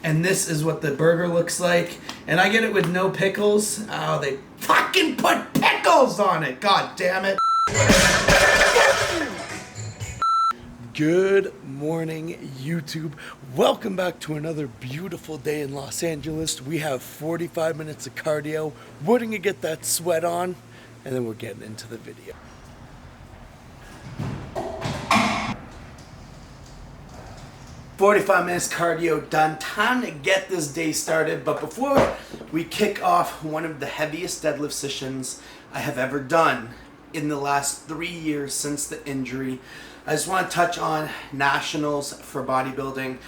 And this is what the burger looks like. And I get it with no pickles. Oh, they fucking put pickles on it. God damn it. Good morning, YouTube. Welcome back to another beautiful day in Los Angeles. We have 45 minutes of cardio. We're gonna get that sweat on, and then we're getting into the video. "45 minutes cardio done. Time to get this day started. But before we kick off one of the heaviest deadlift sessions I have ever done in the last 3 years since the injury, I just want to touch on nationals for bodybuilding.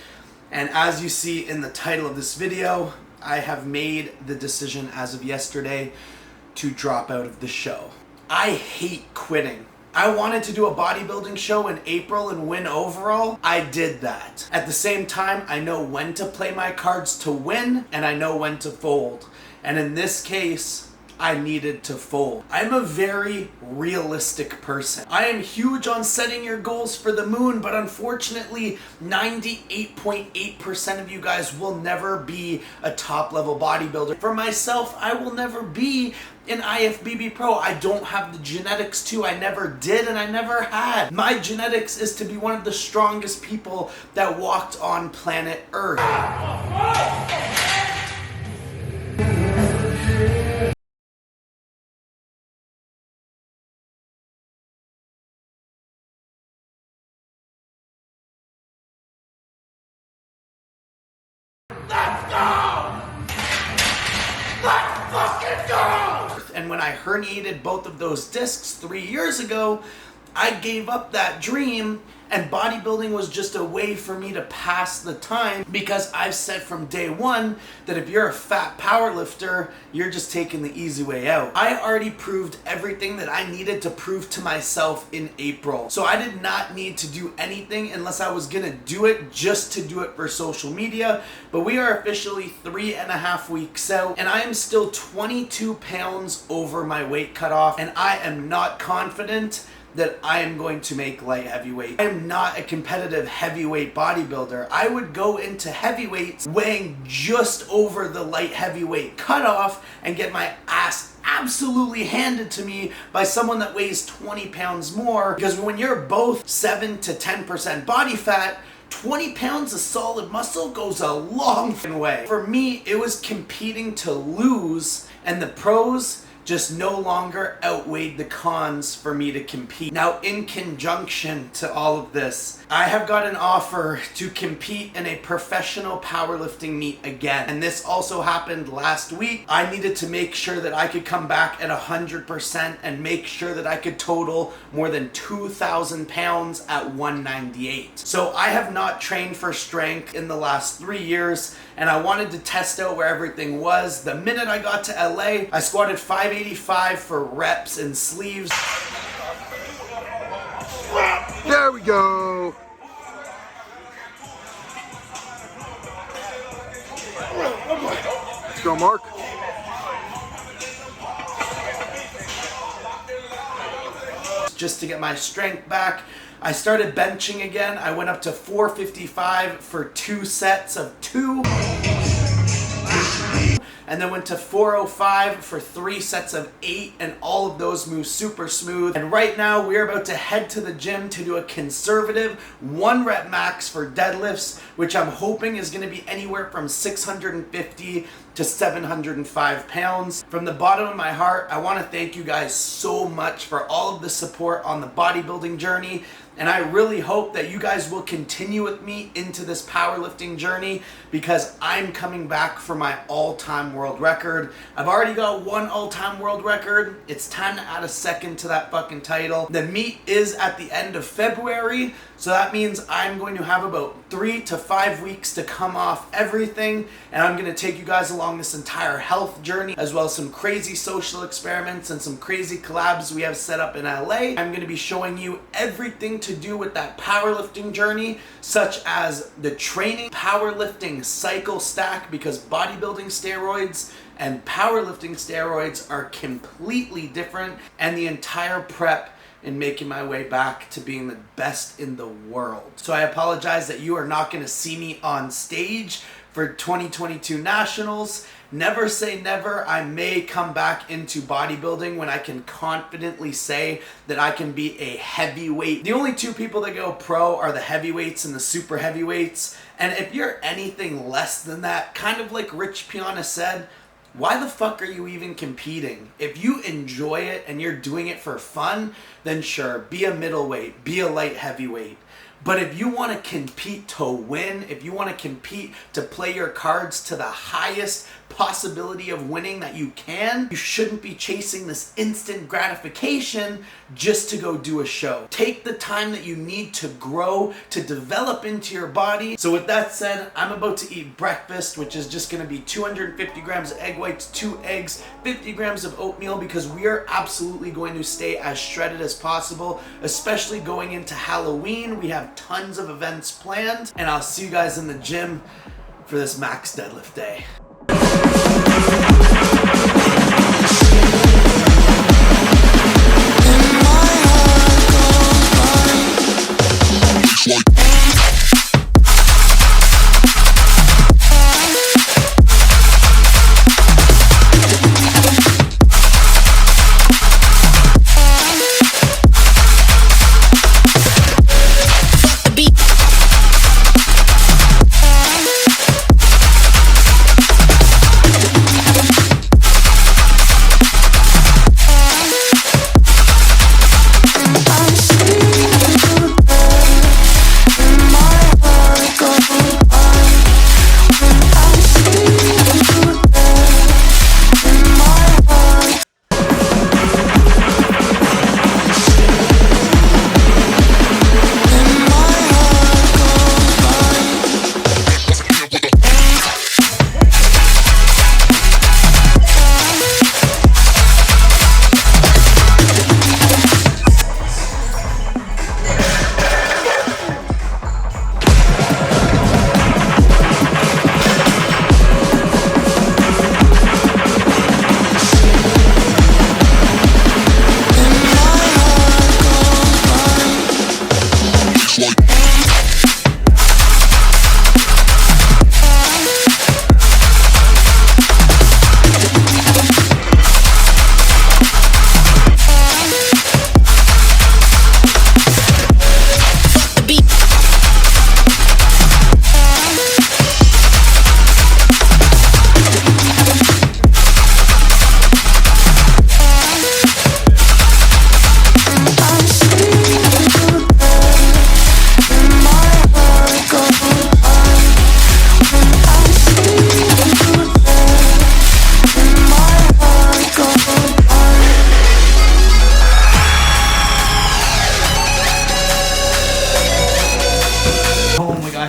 And as you see in the title of this video, I have made the decision as of yesterday to drop out of the show. I hate quitting. I wanted to do a bodybuilding show in April and win overall. I did that. At the same time, I know when to play my cards to win, and I know when to fold. And in this case, I needed to fold. I'm a very realistic person. I am huge on setting your goals for the moon, but unfortunately, 98.8% of you guys will never be a top level bodybuilder. For myself, I will never be an IFBB pro. I don't have the genetics to. I never did and I never had. My genetics is to be one of the strongest people that walked on planet Earth. And when I herniated both of those discs 3 years ago, I gave up that dream, and bodybuilding was just a way for me to pass the time, because I've said from day one that if you're a fat powerlifter, you're just taking the easy way out. I already proved everything that I needed to prove to myself in April. So I did not need to do anything unless I was gonna do it just to do it for social media. But we are officially 3.5 weeks out, and I am still 22 pounds over my weight cutoff, and I am not confident that I am going to make light heavyweight. I am not a competitive heavyweight bodybuilder. I would go into heavyweights weighing just over the light heavyweight cutoff and get my ass absolutely handed to me by someone that weighs 20 pounds more, because when you're both 7 to 10% body fat, 20 pounds of solid muscle goes a long way. For me, it was competing to lose, and the pros just no longer outweighed the cons for me to compete. Now, in conjunction to all of this, I have got an offer to compete in a professional powerlifting meet again. And this also happened last week. I needed to make sure that I could come back at 100% and make sure that I could total more than 2,000 pounds at 198. So I have not trained for strength in the last 3 years, and I wanted to test out where everything was. The minute I got to LA, I squatted 585 for reps and sleeves. There we go. Let's go, Mark. Just to get my strength back. I started benching again. I went up to 455 for 2 sets of 2. And then went to 405 for 3 sets of 8, and all of those move super smooth. And right now we're about to head to the gym to do a conservative 1 rep max for deadlifts, which I'm hoping is going to be anywhere from 650 to 705 pounds. From the bottom of my heart, I want to thank you guys so much for all of the support on the bodybuilding journey. And I really hope that you guys will continue with me into this powerlifting journey, because I'm coming back for my all-time world record. I've already got 1 all-time world record. It's time to add a second to that fucking title. The meet is at the end of February, so that means I'm going to have about 3 to 5 weeks to come off everything, and I'm going to take you guys along this entire health journey, as well as some crazy social experiments and some crazy collabs we have set up in LA. I'm going to be showing you everything to do with that powerlifting journey, such as the training powerlifting cycle stack, because bodybuilding steroids and powerlifting steroids are completely different, and the entire prep in making my way back to being the best in the world. So I apologize that you are not going to see me on stage for 2022 Nationals. Never say never. I may come back into bodybuilding when I can confidently say that I can be a heavyweight. The only two people that go pro are the heavyweights and the super heavyweights. And if you're anything less than that, kind of like Rich Piana said, why the fuck are you even competing? If you enjoy it and you're doing it for fun, then sure, be a middleweight, be a light heavyweight. But if you want to compete to win, if you want to compete to play your cards to the highest possibility of winning that you can, you shouldn't be chasing this instant gratification just to go do a show. Take the time that you need to grow, to develop into your body. So with that said, I'm about to eat breakfast, which is just going to be 250 grams of egg whites, 2 eggs, 50 grams of oatmeal, because we are absolutely going to stay as shredded as possible, especially going into Halloween. We have tons of events planned, and I'll see you guys in the gym for this max deadlift day.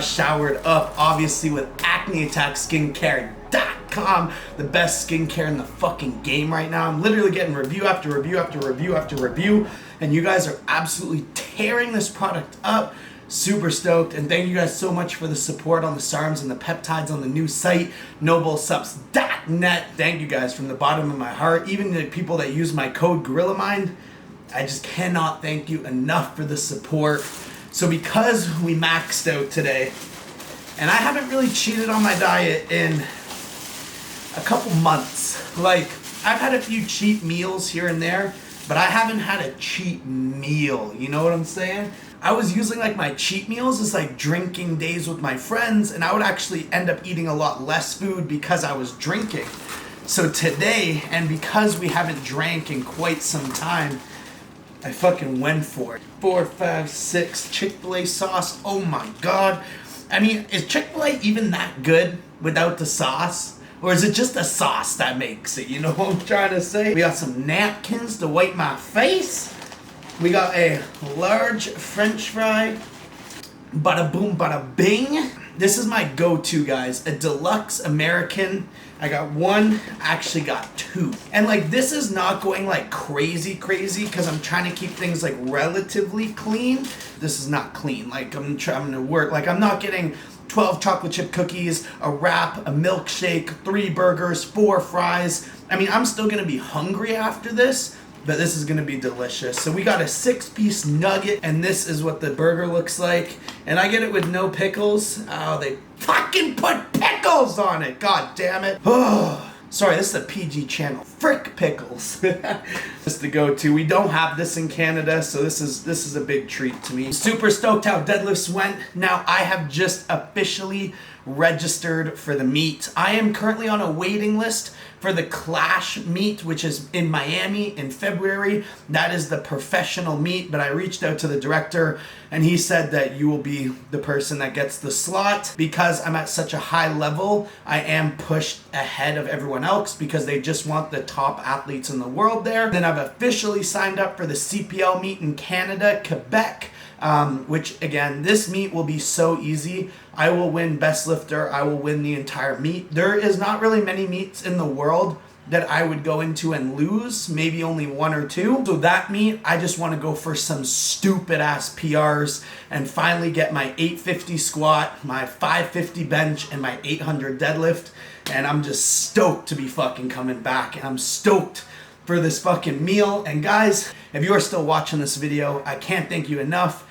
Showered up, obviously, with acneattackskincare.com, the best skincare in the fucking game right now. I'm literally getting review after review after review after review, and you guys are absolutely tearing this product up. Super stoked, and thank you guys so much for the support on the SARMs and the peptides on the new site, noblesubs.net. Thank you guys from the bottom of my heart. Even the people that use my code GorillaMind, I just cannot thank you enough for the support. So because we maxed out today, and I haven't really cheated on my diet in a couple months. Like, I've had a few cheat meals here and there, but I haven't had a cheat meal. You know what I'm saying? I was using like my cheat meals as like drinking days with my friends, and I would actually end up eating a lot less food because I was drinking. So today, and because we haven't drank in quite some time, I fucking went for it. 4, 5, 6 Chick-fil-A sauce. Oh my god. I mean, is Chick-fil-A even that good without the sauce? Or is it just the sauce that makes it? You know what I'm trying to say? We got some napkins to wipe my face. We got a large French fry. Bada boom, bada bing. This is my go-to, guys. A deluxe American. I got one, actually got 2. And like, this is not going like crazy because I'm trying to keep things like relatively clean. This is not clean. Like, I'm trying to work. Like, I'm not getting 12 chocolate chip cookies, a wrap, a milkshake, 3 burgers, 4 fries. I mean, I'm still gonna be hungry after this, but this is gonna be delicious. So we got a 6-piece nugget, and this is what the burger looks like. And I get it with no pickles. Oh, they fucking put pickles pickles on it. God damn it. Oh. Sorry, this is a PG channel. Frick pickles. Just the go-to. We don't have this in Canada, so this is a big treat to me. Super stoked how deadlifts went. Now I have just officially registered for the meet. I am currently on a waiting list for the Clash meet, which is in Miami in February. That is the professional meet, but I reached out to the director and he said that you will be the person that gets the slot. Because I'm at such a high level, I am pushed ahead of everyone else because they just want the top athletes in the world there. Then I've officially signed up for the CPL meet in Canada, Quebec, which again, this meet will be so easy. I will win best lifter. I will win the entire meet. There is not really many meets in the world that I would go into and lose, maybe only one or two. So that meet, I just want to go for some stupid ass PRs and finally get my 850 squat, my 550 bench, and my 800 deadlift. And I'm just stoked to be fucking coming back. And I'm stoked for this fucking meal. And guys, if you are still watching this video, I can't thank you enough.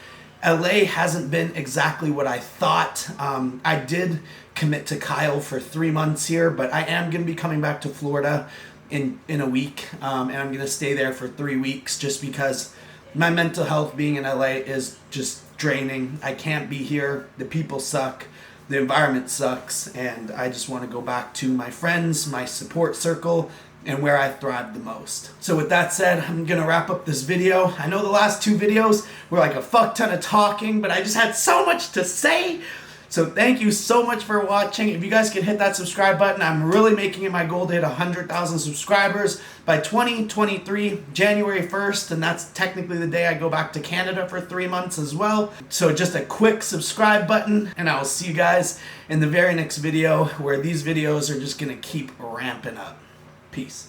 LA hasn't been exactly what I thought. I did commit to Kyle for 3 months here, but I am going to be coming back to Florida in a week, and I'm going to stay there for 3 weeks just because my mental health being in LA is just draining. I can't be here. The people suck. The environment sucks, and I just want to go back to my friends, my support circle, and where I thrive the most. So with that said, I'm gonna wrap up this video. I know the last 2 videos were like a fuck ton of talking, but I just had so much to say. So thank you so much for watching. If you guys can hit that subscribe button, I'm really making it my goal to hit 100,000 subscribers by 2023, January 1st, and that's technically the day I go back to Canada for 3 months as well. So just a quick subscribe button, and I will see you guys in the very next video, where these videos are just gonna keep ramping up. Peace.